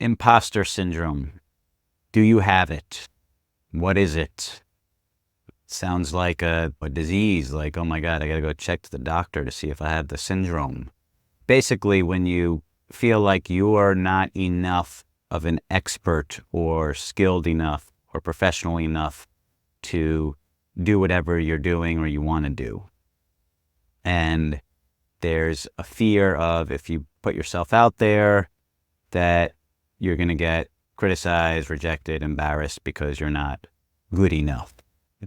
Imposter syndrome. Do you have it? What is it? Sounds like a disease, like, oh my God, I gotta go check to the doctor to see if I have the syndrome. Basically, when you feel like you are not enough of an expert or skilled enough or professional enough to do whatever you're doing or you want to do. And there's a fear of, if you put yourself out there, that you're going to get criticized, rejected, embarrassed because you're not good enough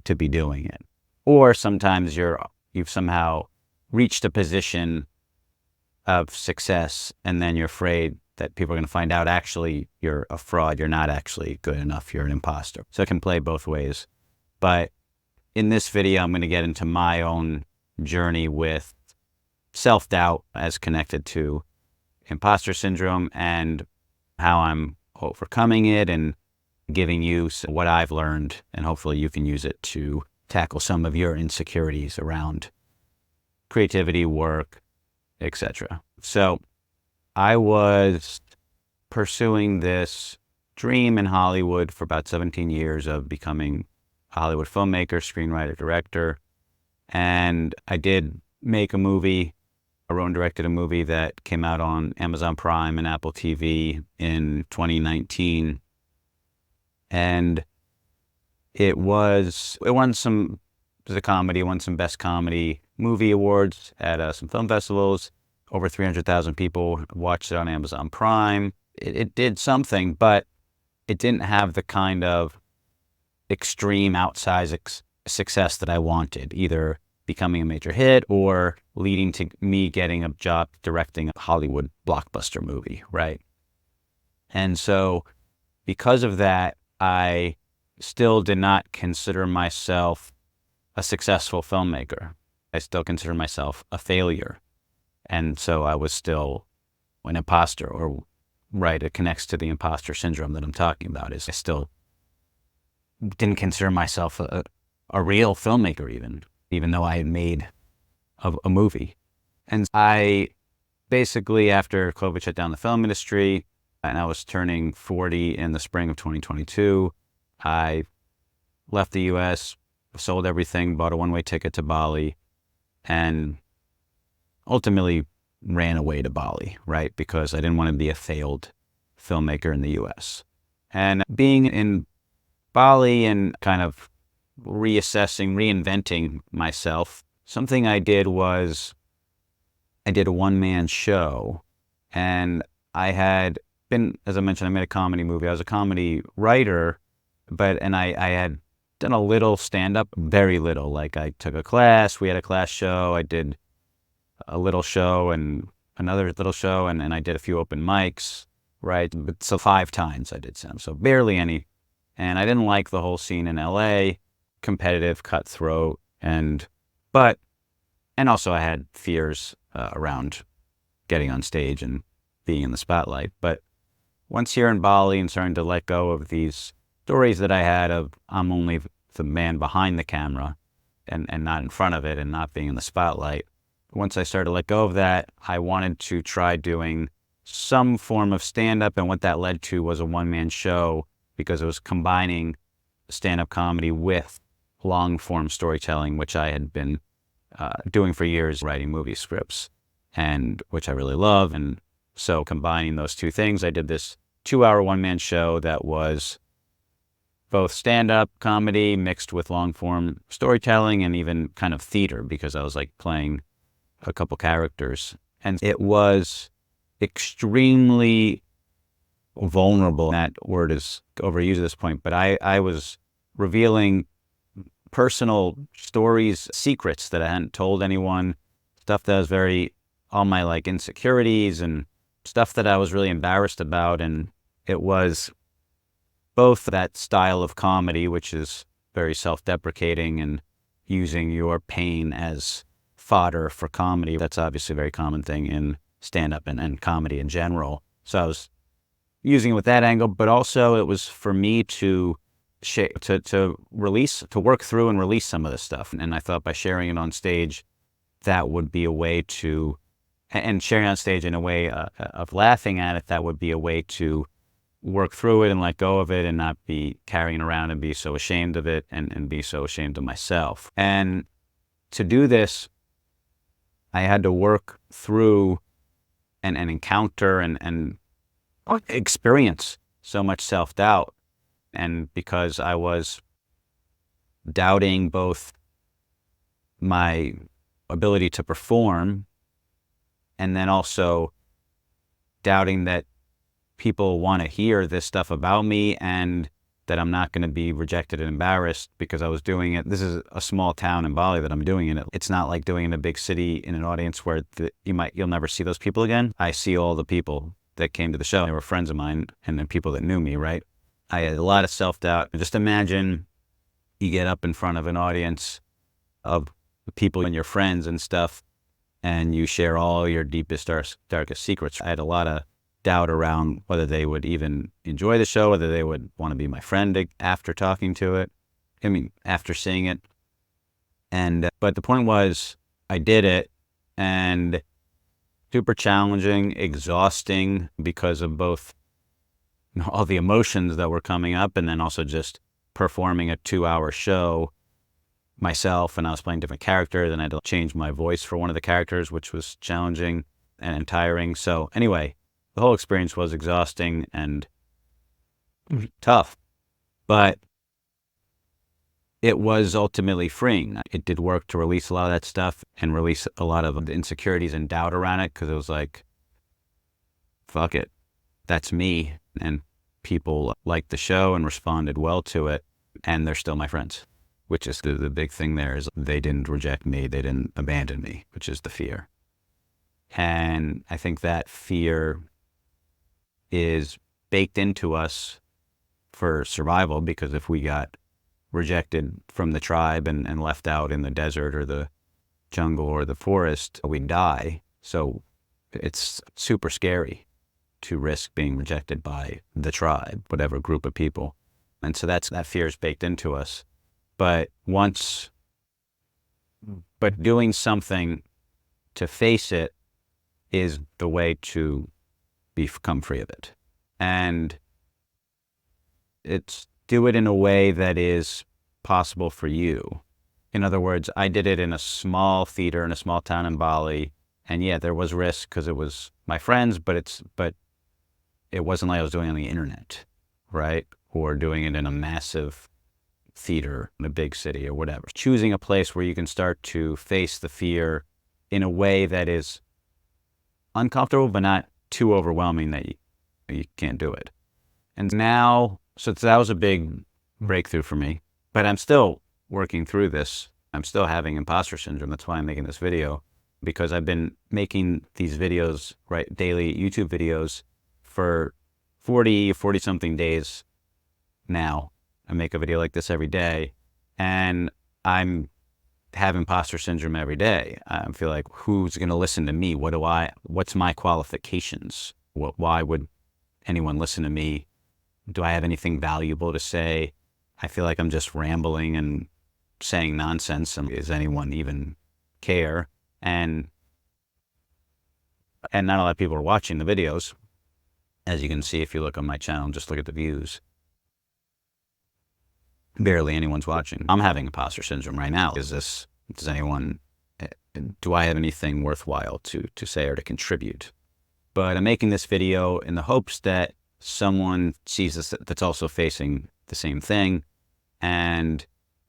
to be doing it. Or sometimes you've somehow reached a position of success and then you're afraid that people are going to find out actually you're a fraud, you're not actually good enough, you're an imposter. So it can play both ways. But in this video, I'm going to get into my own journey with self-doubt as connected to imposter syndrome and how I'm overcoming it and giving you what I've learned, and hopefully you can use it to tackle some of your insecurities around creativity, work, etc. So I was pursuing this dream in Hollywood for about 17 years of becoming a Hollywood filmmaker, screenwriter, director. And I did make a movie. I wrote and directed a movie that came out on Amazon Prime and Apple TV in 2019. And it won a comedy, won some Best Comedy Movie Awards at some film festivals. Over 300,000 people watched it on Amazon Prime. It did something, but it didn't have the kind of extreme outsized success that I wanted, either becoming a major hit or leading to me getting a job directing a Hollywood blockbuster movie, right? And so because of that, I still did not consider myself a successful filmmaker. I still consider myself a failure. And so I was still an imposter, or right, it connects to the imposter syndrome that I'm talking about, is I still didn't consider myself a real filmmaker even though I had made a movie. And I basically, after COVID shut down the film industry, and I was turning 40 in the spring of 2022, I left the US, sold everything, bought a one-way ticket to Bali, and ultimately ran away to Bali, right? Because I didn't want to be a failed filmmaker in the US. And being in Bali and kind of reassessing, reinventing myself, something I did was I did a one-man show. And I had been, as I mentioned, I made a comedy movie. I was a comedy writer, and I had done a little stand-up, very little. Like I took a class, we had a class show, I did a little show and another little show, and I did a few open mics, right? But so 5 times I did stand-up, so barely any. And I didn't like the whole scene in LA, competitive, cutthroat, and also I had fears around getting on stage and being in the spotlight. But once here in Bali and starting to let go of these stories that I had of I'm only the man behind the camera and not in front of it and not being in the spotlight, once I started to let go of that, I wanted to try doing some form of stand-up, and what that led to was a one-man show, because it was combining stand-up comedy with long-form storytelling, which I had been doing for years, writing movie scripts, and which I really love. And so combining those two things, I did this 2-hour one-man show that was both stand-up comedy mixed with long-form storytelling and even kind of theater, because I was like playing a couple characters. And it was extremely vulnerable. That word is overused at this point, but I was revealing personal stories, secrets that I hadn't told anyone, stuff that was all my like insecurities and stuff that I was really embarrassed about. And it was both that style of comedy, which is very self-deprecating and using your pain as fodder for comedy. That's obviously a very common thing in stand-up and comedy in general. So I was using it with that angle, but also it was for me to work through and release some of this stuff. And I thought by sharing it on stage, that would be a way to, and sharing on stage in a way of laughing at it, that would be a way to work through it and let go of it and not be carrying around and be so ashamed of it and be so ashamed of myself. And to do this, I had to work through and encounter and experience so much self-doubt. And because I was doubting both my ability to perform and then also doubting that people want to hear this stuff about me and that I'm not going to be rejected and embarrassed because I was doing it. This is a small town in Bali that I'm doing it. It's not like doing it in a big city in an audience where you'll never see those people again. I see all the people that came to the show. They were friends of mine and then people that knew me, right? I had a lot of self-doubt. Just imagine you get up in front of an audience of people and your friends and stuff, and you share all your deepest, darkest secrets. I had a lot of doubt around whether they would even enjoy the show, whether they would want to be my friend after talking to it. I mean, after seeing it. And, but the point was, I did it, and super challenging, exhausting because of both all the emotions that were coming up and then also just performing a 2-hour show myself, and I was playing different characters, and I had to change my voice for one of the characters, which was challenging and tiring. So anyway, the whole experience was exhausting and tough, but it was ultimately freeing. It did work to release a lot of that stuff and release a lot of the insecurities and doubt around it, because it was like, fuck it, that's me. And people liked the show and responded well to it, and they're still my friends, which is the big thing there. Is they didn't reject me, they didn't abandon me, which is the fear. And I think that fear is baked into us for survival, because if we got rejected from the tribe and left out in the desert or the jungle or the forest, we'd die. So it's super scary to risk being rejected by the tribe, whatever group of people. And so that fear is baked into us. But doing something to face it is the way to become free of it. And it's do it in a way that is possible for you. In other words, I did it in a small theater in a small town in Bali. And yeah, there was risk because it was my friends, but it wasn't like I was doing it on the internet, right? Or doing it in a massive theater in a big city or whatever. Choosing a place where you can start to face the fear in a way that is uncomfortable, but not too overwhelming that you can't do it. And now, so that was a big breakthrough for me, but I'm still working through this. I'm still having imposter syndrome. That's why I'm making this video, because I've been making these videos, right, daily YouTube videos for 40 something days now. I make a video like this every day, and I'm have imposter syndrome every day. I feel like, who's going to listen to me? What's my qualifications? Why would anyone listen to me? Do I have anything valuable to say? I feel like I'm just rambling and saying nonsense. Does anyone even care? And not a lot of people are watching the videos. As you can see, if you look on my channel, just look at the views. Barely anyone's watching. I'm having imposter syndrome right now. Does anyone, do I have anything worthwhile to say or to contribute? But I'm making this video in the hopes that someone sees this that's also facing the same thing. And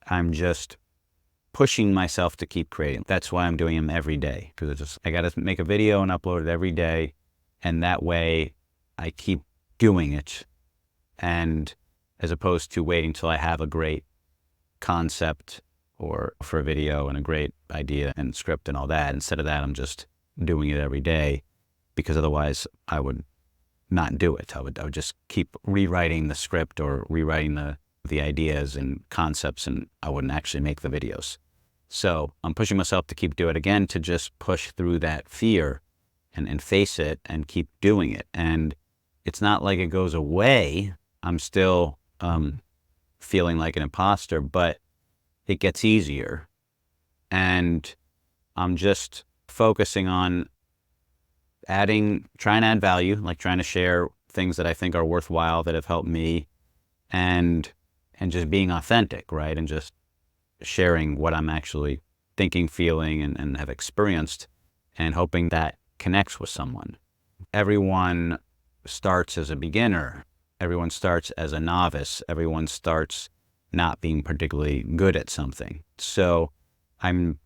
I'm just pushing myself to keep creating. That's why I'm doing them every day, because I got to make a video and upload it every day. And that way I keep doing it. And as opposed to waiting till I have a great concept or for a video and a great idea and script and all that. Instead of that, I'm just doing it every day, because otherwise I would not do it. I would just keep rewriting the script or rewriting the ideas and concepts, and I wouldn't actually make the videos. So I'm pushing myself to keep doing it again, to just push through that fear and face it and keep doing it. And it's not like it goes away. I'm still feeling like an imposter, but it gets easier. And I'm just focusing on trying to add value, like trying to share things that I think are worthwhile that have helped me, and just being authentic, right? And just sharing what I'm actually thinking, feeling, and have experienced, and hoping that connects with someone. Everyone starts as a beginner. Everyone starts as a novice. Everyone starts not being particularly good at something. So I'm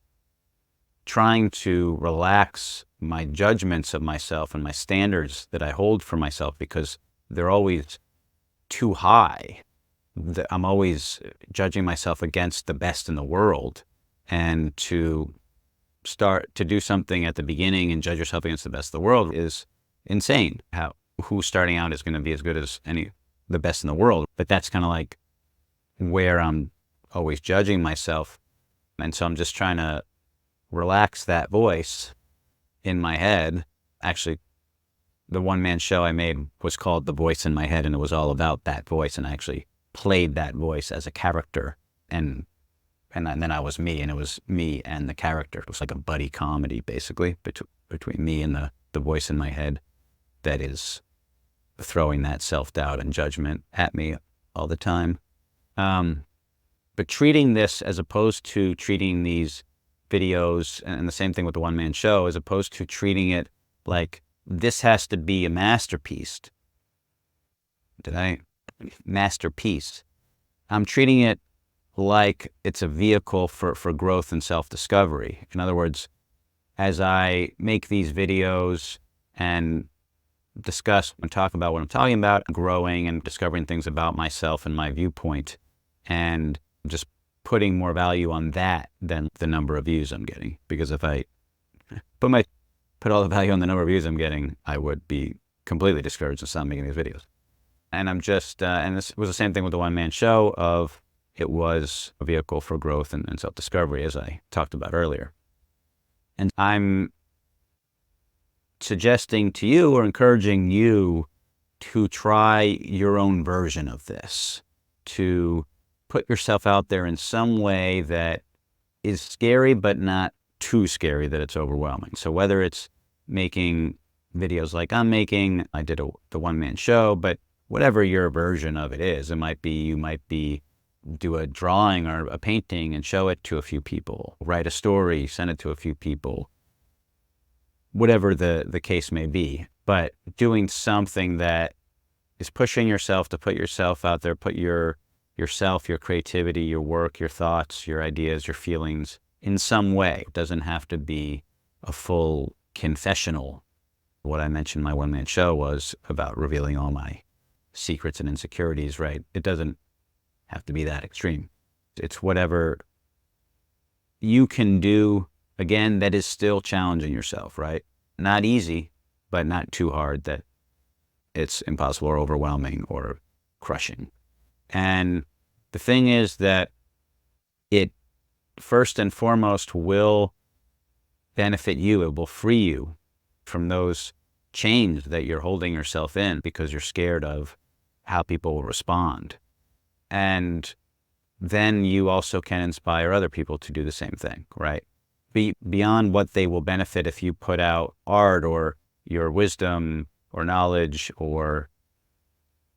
trying to relax my judgments of myself and my standards that I hold for myself, because they're always too high. I'm always judging myself against the best in the world, and to start to do something at the beginning and judge yourself against the best in the world is insane. Who's starting out is going to be as good as the best in the world? But that's kind of like where I'm always judging myself. And so I'm just trying to relax that voice in my head. Actually, the one-man show I made was called The Voice in My Head, and it was all about that voice, and I actually played that voice as a character, and then I was me, and it was me and the character. It was like a buddy comedy, basically, between me and the voice in my head that is throwing that self-doubt and judgment at me all the time. But treating this, as opposed to treating these videos, and the same thing with the one-man show, as opposed to treating it like this has to be a masterpiece. Masterpiece. I'm treating it like it's a vehicle for growth and self-discovery. In other words, as I make these videos and discuss and talk about what I'm talking about, growing and discovering things about myself and my viewpoint, and just putting more value on that than the number of views I'm getting. Because if I put all the value on the number of views I'm getting, I would be completely discouraged and stop making these videos. And I'm just, and this was the same thing with the one-man show, of it was a vehicle for growth and self-discovery, as I talked about earlier. And I'm suggesting to you, or encouraging you, to try your own version of this, to put yourself out there in some way that is scary, but not too scary that it's overwhelming. So whether it's making videos like I'm making, I did the one-man show, but whatever your version of it is, you might be do a drawing or a painting and show it to a few people, write a story, send it to a few people, whatever the case may be. But doing something that is pushing yourself to put yourself out there, put yourself, your creativity, your work, your thoughts, your ideas, your feelings in some way. It doesn't have to be a full confessional. What I mentioned in my one-man show was about revealing all my secrets and insecurities, right? It doesn't have to be that extreme. It's whatever you can do, again, that is still challenging yourself, right? Not easy, but not too hard that it's impossible or overwhelming or crushing. And the thing is that it first and foremost will benefit you. It will free you from those chains that you're holding yourself in because you're scared of how people will respond. And then you also can inspire other people to do the same thing, right? Beyond what they will benefit if you put out art or your wisdom or knowledge or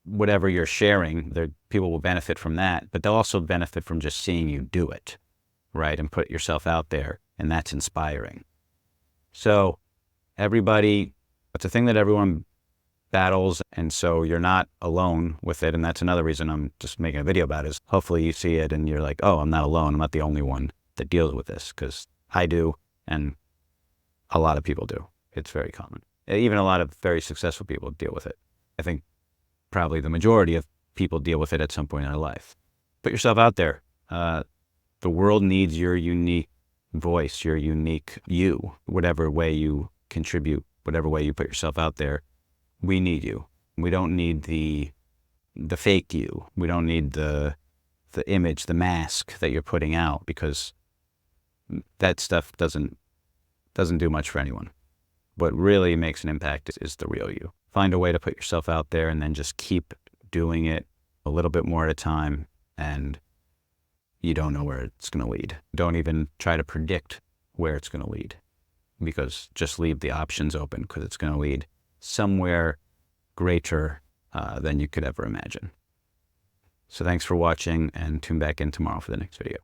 whatever you're sharing, people will benefit from that, but they'll also benefit from just seeing you do it, right? And put yourself out there, and that's inspiring. So it's a thing that everyone battles, and so you're not alone with it, and that's another reason I'm just making a video about it, is hopefully you see it and you're like, oh, I'm not alone. I'm not the only one that deals with this, because I do, and a lot of people do. It's very common. Even a lot of very successful people deal with it. I think probably the majority of people deal with it at some point in their life. Put yourself out there. The world needs your unique voice, your unique you, whatever way you contribute, whatever way you put yourself out there. We need you. We don't need the fake you. We don't need the image, the mask that you're putting out, because that stuff doesn't do much for anyone. What really makes an impact is the real you. Find a way to put yourself out there, and then just keep doing it a little bit more at a time, and you don't know where it's going to lead. Don't even try to predict where it's going to lead, because just leave the options open, because it's going to lead somewhere greater than you could ever imagine. So thanks for watching, and tune back in tomorrow for the next video.